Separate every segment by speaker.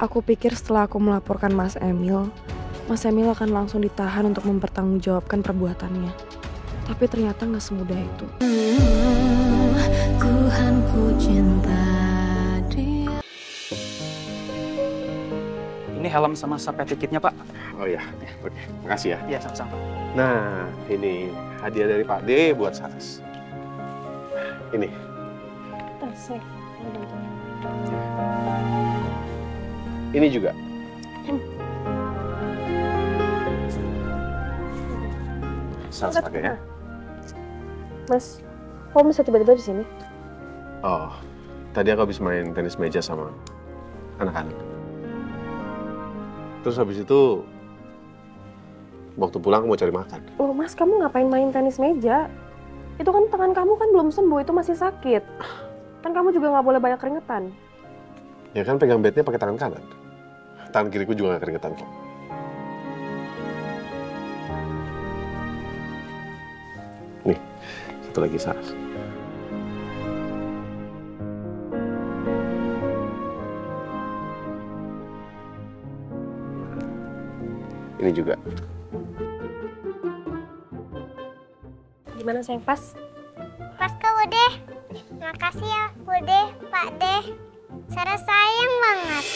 Speaker 1: Aku pikir setelah aku melaporkan Mas Emil akan langsung ditahan untuk mempertanggungjawabkan perbuatannya. Tapi ternyata nggak semudah itu.
Speaker 2: Tuhan ku cinta dia.
Speaker 3: Ini helm sama sampai tiketnya, Pak.
Speaker 4: Oh ya, oke. Makasih ya.
Speaker 3: Iya, sama-sama.
Speaker 4: Nah, ini hadiah dari Pak D buat Saras. Ini. Ini juga. Saras pakai ya.
Speaker 1: Mas, kok bisa tiba-tiba di sini?
Speaker 4: Oh, tadi aku habis main tenis meja sama anak-anak. Terus habis itu, waktu pulang aku mau cari makan.
Speaker 1: Loh Mas, kamu ngapain main tenis meja? Itu kan tangan kamu kan belum sembuh, itu masih sakit. Kan kamu juga nggak boleh banyak keringetan.
Speaker 4: Ya kan pegang bednya pakai tangan kanan. Tangan kiriku juga gak keringetan kok. Nih, satu lagi Saras. Ini juga.
Speaker 1: Gimana sayang, pas?
Speaker 5: Pas ke Bude. Makasih ya Bude, Pak D. Saras sayang banget.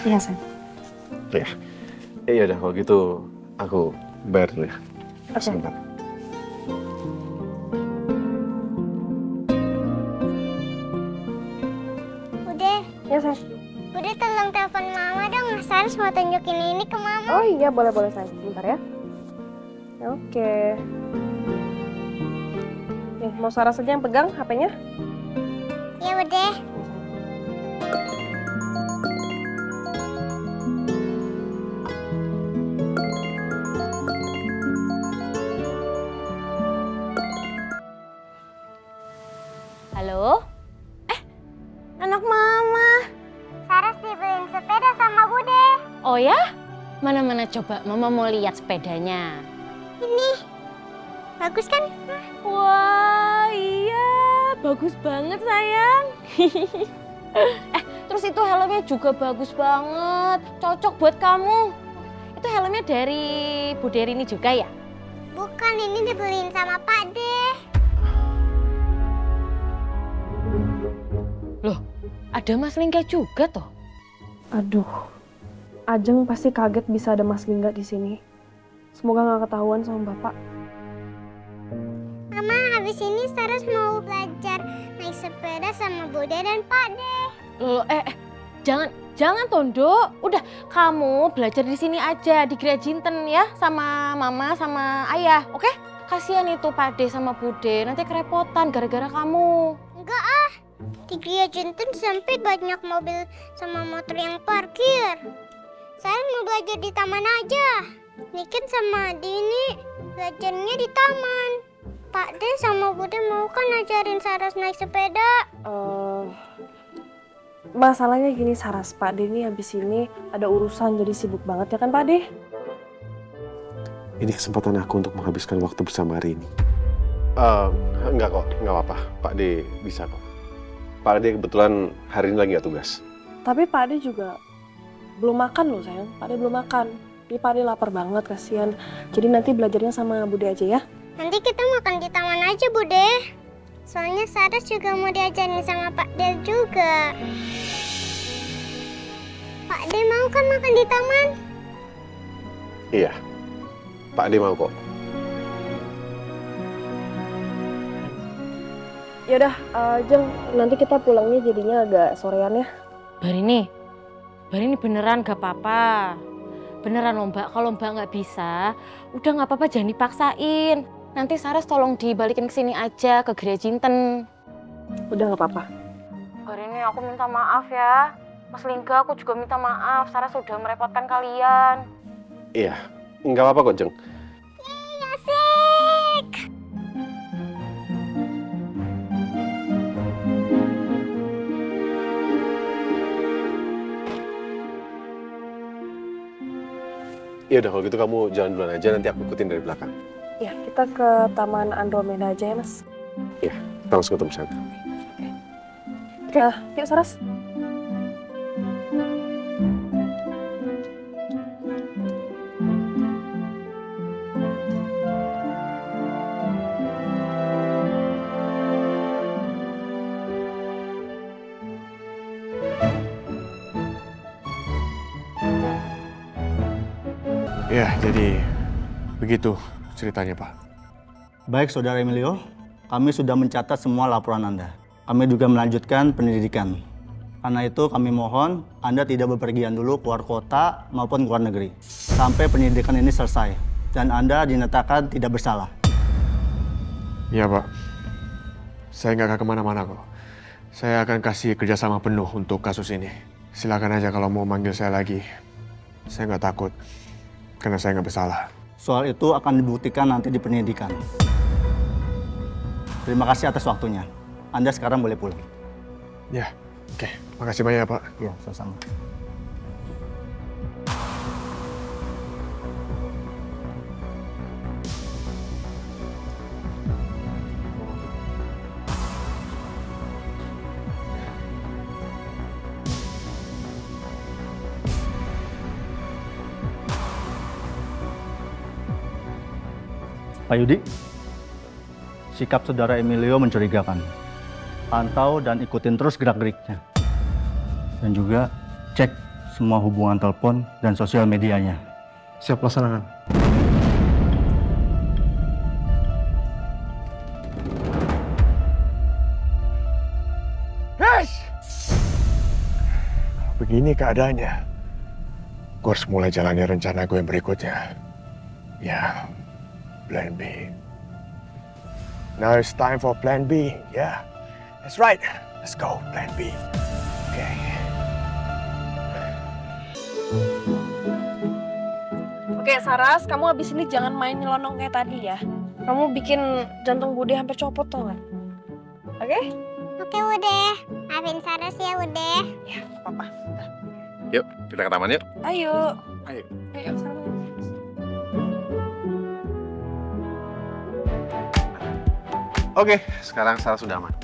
Speaker 1: Iya sayang.
Speaker 4: Ya. Iya udah kalau gitu aku bayar dulu ya.
Speaker 1: Oke.
Speaker 4: Sebentar.
Speaker 5: Bude,
Speaker 1: Ya sayang.
Speaker 5: Bude tolong telepon Mama dong. Mas Saras mau tunjukin ini ke Mama.
Speaker 1: Oh iya, boleh sayang. Bentar ya. Oke. Nih, mau Saras aja yang pegang HP-nya?
Speaker 5: Iya Bude.
Speaker 6: Halo? Anak mama.
Speaker 5: Saras dibeliin sepeda sama Bude.
Speaker 6: Oh ya? Mana-mana coba, mama mau lihat sepedanya.
Speaker 5: Ini bagus kan?
Speaker 6: Wah, iya. Bagus banget, sayang. Terus itu helmnya juga bagus banget. Cocok buat kamu. Itu helmnya dari Bu Derini juga ya?
Speaker 5: Bukan, ini dibeliin sama Pak D.
Speaker 6: Loh, ada Mas Lingga juga toh?
Speaker 1: Aduh, Ajeng pasti kaget bisa ada Mas Lingga di sini. Semoga nggak ketahuan sama Bapak.
Speaker 5: Mama, habis ini Saras mau belajar naik sepeda sama Bude dan Pak D.
Speaker 6: Loh, jangan Tondo. Udah, kamu belajar di sini aja di Gria Jinten ya, sama mama sama ayah, oke? Kasihan itu Pak D sama Bude, nanti kerepotan gara-gara kamu.
Speaker 5: Enggak ah, di Gria Jinten sampai banyak mobil sama motor yang parkir. Saya mau belajar di taman aja. Niken sama Dini belajarnya di taman. Pak D sama Bude mau kan ajarin Saras naik sepeda.
Speaker 1: Masalahnya gini Saras, Pak D ini habis ini ada urusan jadi sibuk banget ya kan Pak D?
Speaker 4: Ini kesempatan aku untuk menghabiskan waktu bersama hari ini. Enggak kok, enggak apa-apa. Pak D bisa kok. Pak D kebetulan hari ini lagi nggak tugas.
Speaker 1: Tapi Pak D juga belum makan loh sayang. Pak D belum makan. Ini Pak D lapar banget, kasihan. Jadi nanti belajarnya sama Bude aja ya.
Speaker 5: Nanti kita makan di taman aja Bude. Soalnya Saras juga mau diajarin sama Pak D juga. Pak D mau kan makan di taman?
Speaker 4: Iya, Pak D mau kok.
Speaker 1: Yaudah, Jeng, nanti kita pulangnya jadinya agak sorean ya.
Speaker 6: Barini beneran gak apa-apa. Beneran loh Mbak, kalau Mbak nggak bisa, udah nggak apa-apa, jangan dipaksain. Nanti Saras tolong dibalikin ke sini aja, ke Gria Jinten.
Speaker 1: Udah nggak apa-apa.
Speaker 6: Barini aku minta maaf ya. Mas Lingga aku juga minta maaf, Saras sudah merepotkan kalian.
Speaker 4: Iya, nggak apa-apa kok, Jeng.
Speaker 5: Asik!
Speaker 4: Ya udah kalau gitu kamu jalan duluan aja, nanti aku ikutin dari belakang.
Speaker 1: Ya, kita ke Taman Andromeda aja ya, Mas.
Speaker 4: Iya, kita langsung ketemu sana.
Speaker 1: Oke, yuk Saras.
Speaker 7: Ya, jadi begitu ceritanya, Pak.
Speaker 8: Baik, Saudara Emilio. Kami sudah mencatat semua laporan Anda. Kami juga melanjutkan pendidikan. Karena itu kami mohon Anda tidak bepergian dulu keluar kota maupun keluar negeri. Sampai pendidikan ini selesai. Dan Anda dinyatakan tidak bersalah.
Speaker 7: Iya, Pak. Saya nggak akan kemana-mana kok. Saya akan kasih kerjasama penuh untuk kasus ini. Silakan aja kalau mau manggil saya lagi. Saya nggak takut. Karena saya nggak bersalah.
Speaker 8: Soal itu akan dibuktikan nanti di penyidikan. Terima kasih atas waktunya. Anda sekarang boleh pulang.
Speaker 7: Ya, oke. Makasih banyak, Pak.
Speaker 8: Ya, sama-sama. Pak Yudi, sikap Saudara Emilio mencurigakan. Pantau dan ikutin terus gerak-geriknya. Dan juga cek semua hubungan telepon dan sosial medianya.
Speaker 7: Siap laksanakan. Yes! Begini keadaannya. Gue harus mulai jalani rencana gue yang berikutnya. Ya, Plan B. Now it's time for Plan B. Yeah, that's right. Let's go, Plan B. Okay.
Speaker 1: Oke, Saras, kamu abis ini jangan main nyelonong kayak tadi ya. Kamu bikin jantung Bude hampir copot tau gak? Oke?
Speaker 5: Oke, Bude. Maafin Saras ya, Bude.
Speaker 1: Ya, apa-apa.
Speaker 4: Yuk, kita ke taman yuk.
Speaker 1: Ayo.
Speaker 4: Ayo.
Speaker 1: Ayo, Saras.
Speaker 4: Oke, sekarang Saras sudah aman.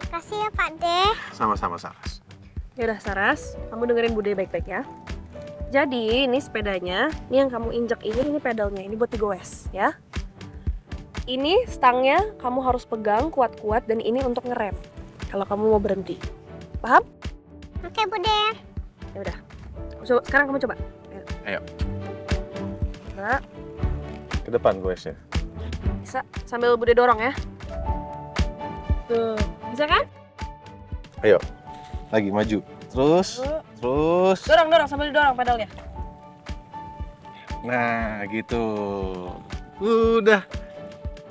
Speaker 5: Kasih ya, Pak De.
Speaker 4: Sama-sama, Saras.
Speaker 1: Yaudah, Saras, kamu dengerin Bude baik-baik ya. Jadi, ini sepedanya, ini yang kamu injek ini pedalnya, ini buat digoes ya. Ini stangnya kamu harus pegang kuat-kuat dan ini untuk ngerem kalau kamu mau berhenti. Paham?
Speaker 5: Oke, Bude.
Speaker 1: Yaudah, sekarang kamu coba.
Speaker 4: Ayo.
Speaker 1: Coba.
Speaker 4: Ke depan goesnya.
Speaker 1: Bisa, sambil Bude dorong ya. Tuh, bisa kan?
Speaker 4: Ayo, lagi maju. Terus.
Speaker 1: Dorong, sambil didorong pedalnya.
Speaker 4: Nah, gitu. Udah.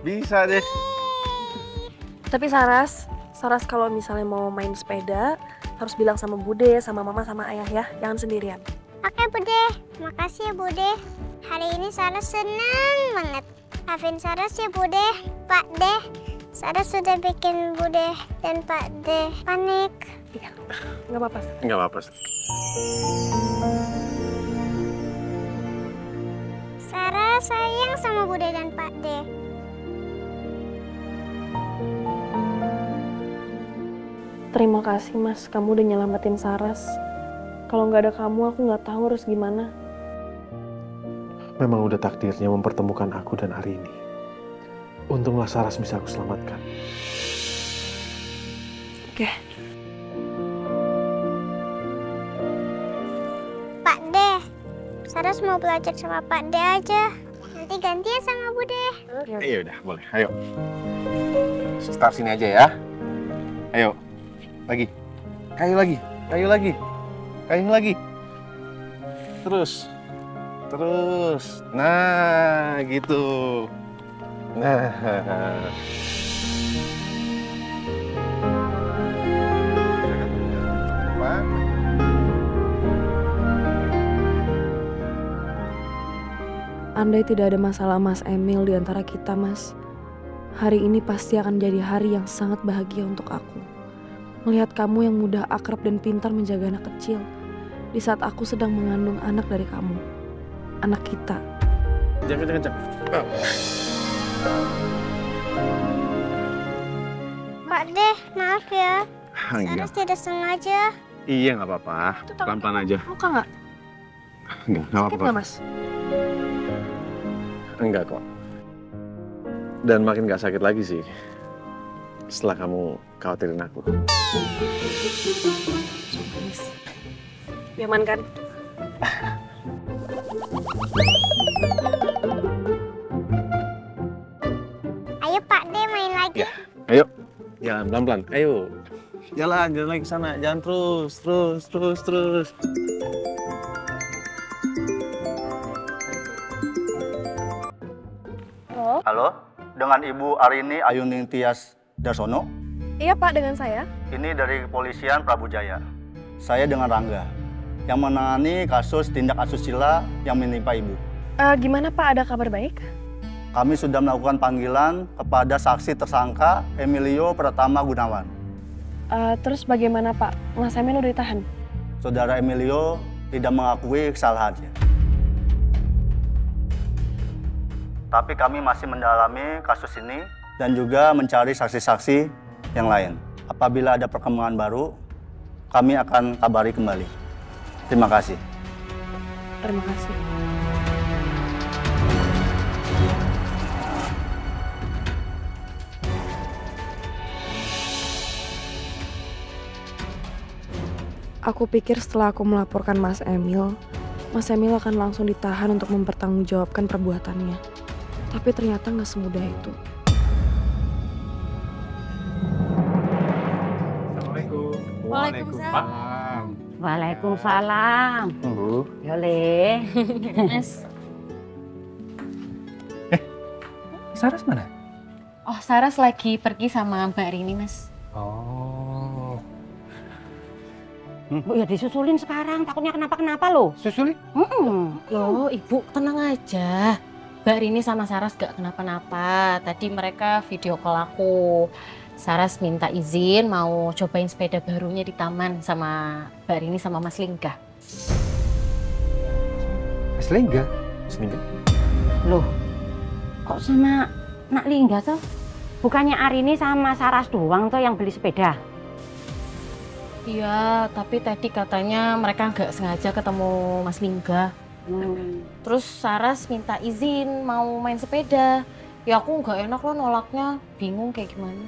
Speaker 4: Bisa deh.
Speaker 1: Tapi Saras kalau misalnya mau main sepeda, harus bilang sama Bude, sama Mama, sama Ayah ya. Jangan sendirian.
Speaker 5: Oke, Bude. Makasih ya, Bude. Hari ini Saras senang banget. Maafin Saras ya, Bude. Pak De. Saras sudah bikin Bude dan Pak De panik.
Speaker 1: Iya, nggak apa-apa.
Speaker 4: Nggak apa-apa.
Speaker 5: Saras sayang sama Bude dan Pak De.
Speaker 1: Terima kasih Mas, kamu udah nyelamatin Saras. Kalau nggak ada kamu, aku nggak tahu harus gimana.
Speaker 7: Memang udah takdirnya mempertemukan aku dan Arini. Untunglah Saras bisa aku selamatkan.
Speaker 1: Oke.
Speaker 5: Pak De, Saras mau belajar sama Pak De aja. Nanti gantian sama Bude.
Speaker 4: Iya udah, boleh. Ayo. Start sini aja ya. Ayo. Lagi. Kayu lagi. Kayu lagi. Kayu lagi. Terus. Nah, gitu. Nah.
Speaker 1: Andai tidak ada masalah Mas Emil di antara kita, Mas, hari ini pasti akan jadi hari yang sangat bahagia untuk aku. Melihat kamu yang mudah, akrab, dan pintar menjaga anak kecil di saat aku sedang mengandung anak dari kamu. anak kita.
Speaker 4: Jangan kencang.
Speaker 5: Pak deh, maaf ya.
Speaker 4: Enggak.
Speaker 5: Saras tidak sengaja.
Speaker 4: Iya, nggak apa-apa.
Speaker 1: Itu tangan
Speaker 4: Pelan-pelan aja.
Speaker 1: luka nggak?
Speaker 4: Nggak
Speaker 1: Sakit
Speaker 4: apa-apa.
Speaker 1: nggak, Mas?
Speaker 4: Enggak kok. Dan makin nggak sakit lagi sih. Setelah kamu khawatirin aku.
Speaker 1: Nyaman kan?
Speaker 5: Ayo Pak deh main lagi.
Speaker 4: Ya, ayo. Jalan pelan-pelan. Ayo. Jalan lagi ke sana. Jalan terus.
Speaker 8: Halo, dengan Ibu Arini Ayuning Tias Darsono.
Speaker 1: Iya Pak, dengan saya.
Speaker 8: Ini dari kepolisian Prabu Jaya. Saya dengan Rangga, yang menangani kasus tindak asusila yang menimpa Ibu.
Speaker 1: Gimana Pak, ada kabar baik?
Speaker 8: Kami sudah melakukan panggilan kepada saksi tersangka Emilio Pratama Gunawan.
Speaker 1: Terus bagaimana Pak? Mas Emil udah ditahan?
Speaker 8: Saudara Emilio tidak mengakui kesalahannya. Tapi kami masih mendalami kasus ini dan juga mencari saksi-saksi yang lain. Apabila ada perkembangan baru, kami akan kabari kembali. Terima kasih.
Speaker 1: Terima kasih. Aku pikir setelah aku melaporkan Mas Emil akan langsung ditahan untuk mempertanggungjawabkan perbuatannya. Tapi ternyata nggak semudah itu.
Speaker 3: Assalamualaikum.
Speaker 6: Waalaikumsalam.
Speaker 9: Waalaikumsalam.
Speaker 3: Bu.
Speaker 9: Yole.
Speaker 6: Mas.
Speaker 3: Saras mana?
Speaker 6: Oh, Saras lagi pergi sama Mbak Rini, Mas.
Speaker 3: Oh.
Speaker 9: Bu ya disusulin sekarang, takutnya kenapa-kenapa loh.
Speaker 3: Susuli?
Speaker 6: Loh, Ibu tenang aja. Mbak Rini sama Saras gak kenapa-napa. Tadi mereka video call aku. Saras minta izin mau cobain sepeda barunya di taman sama Mbak Rini sama Mas Lingga.
Speaker 3: Mas Lingga?
Speaker 9: Loh, kok sama Nak Lingga tuh? Bukannya Arini sama Saras doang tuh yang beli sepeda?
Speaker 6: Iya, tapi tadi katanya mereka nggak sengaja ketemu Mas Lingga. Terus Saras minta izin mau main sepeda. Ya aku nggak enak loh nolaknya, bingung kayak gimana.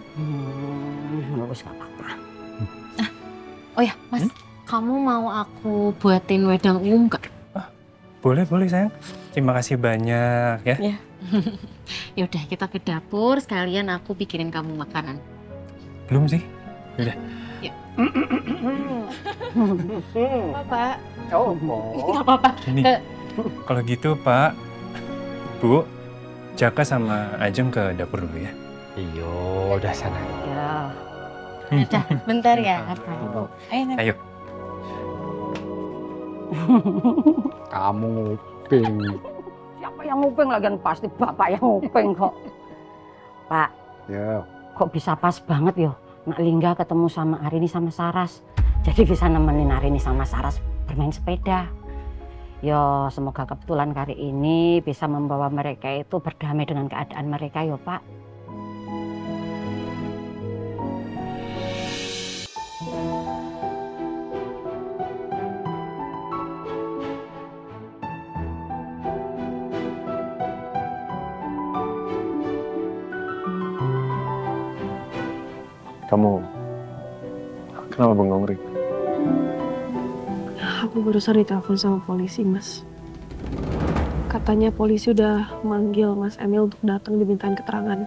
Speaker 9: Nggak usah apa-apa.
Speaker 6: Oh ya, Mas, kamu mau aku buatin wedang ungu nggak?
Speaker 10: Boleh sayang. Terima kasih banyak ya.
Speaker 6: Ya. Yaudah kita ke dapur, sekalian aku bikinin kamu makanan.
Speaker 10: Belum sih? Udah.
Speaker 6: Pak.
Speaker 9: Oh,
Speaker 6: Nggak apa-apa.
Speaker 10: Ini. Kalau gitu Pak, Bu, Jaka sama Ajeng ke dapur dulu ya.
Speaker 3: Iya, udah sana.
Speaker 9: ya.
Speaker 6: Udah, bentar ya. Ayo, Nak.
Speaker 10: Ayo.
Speaker 3: Kamu nguping.
Speaker 9: Siapa yang nguping lagian pasti bapak yang nguping kok. Pak,
Speaker 3: Ya.
Speaker 9: kok bisa pas banget yo Nak Lingga ketemu sama Arini sama Saras. Jadi bisa nemenin Arini sama Saras bermain sepeda. Yo, semoga kebetulan kali ini bisa membawa mereka itu berdamai dengan keadaan mereka yo, Pak.
Speaker 4: Kamu kenapa bengong, Rik?
Speaker 1: Aku barusan ditelepon sama polisi, Mas. Katanya polisi udah manggil Mas Emil untuk datang dimintain keterangan.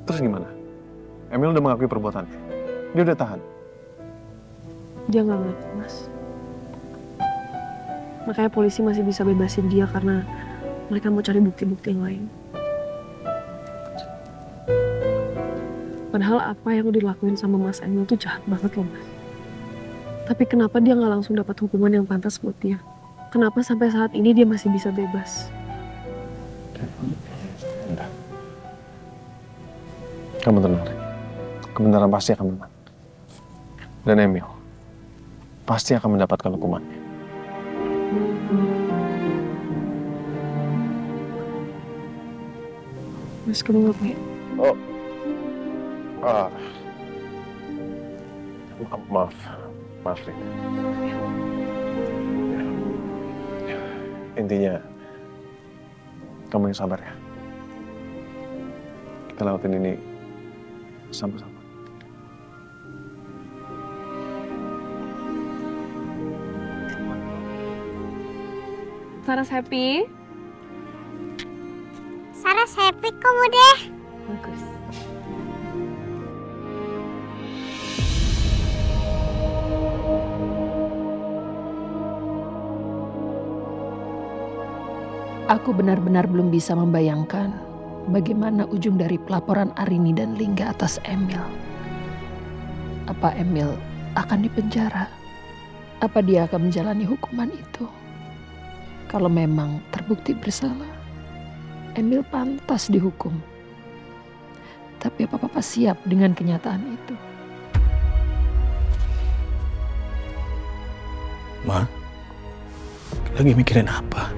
Speaker 4: Terus gimana? Emil udah mengakui perbuatannya. Dia udah tahan.
Speaker 1: Dia nggak ngaku, Mas. Makanya polisi masih bisa bebasin dia karena mereka mau cari bukti-bukti yang lain. Padahal apa yang udah dilakuin sama Mas Emil tuh jahat banget loh, Mas. Tapi kenapa dia nggak langsung dapat hukuman yang pantas buat dia? Kenapa sampai saat ini dia masih bisa bebas?
Speaker 4: Udah. Kamu tenang, Rik. Kebenaran pasti akan menang. Dan Emil pasti akan mendapatkan hukumannya.
Speaker 1: Mas, kamu ngapain?
Speaker 7: Oh. Maaf. Maaf, Rin. Intinya, kamu yang sabar ya. Kita lewatin ini sama-sama.
Speaker 1: Saras happy?
Speaker 5: Saras happy kok, Bude.
Speaker 1: Bagus.
Speaker 11: Aku benar-benar belum bisa membayangkan bagaimana ujung dari pelaporan Arini dan Lingga atas Emil. Apa Emil akan dipenjara? Apa dia akan menjalani hukuman itu? Kalau memang terbukti bersalah, Emil pantas dihukum. Tapi apa Papa siap dengan kenyataan itu?
Speaker 12: Ma, lagi mikirin apa?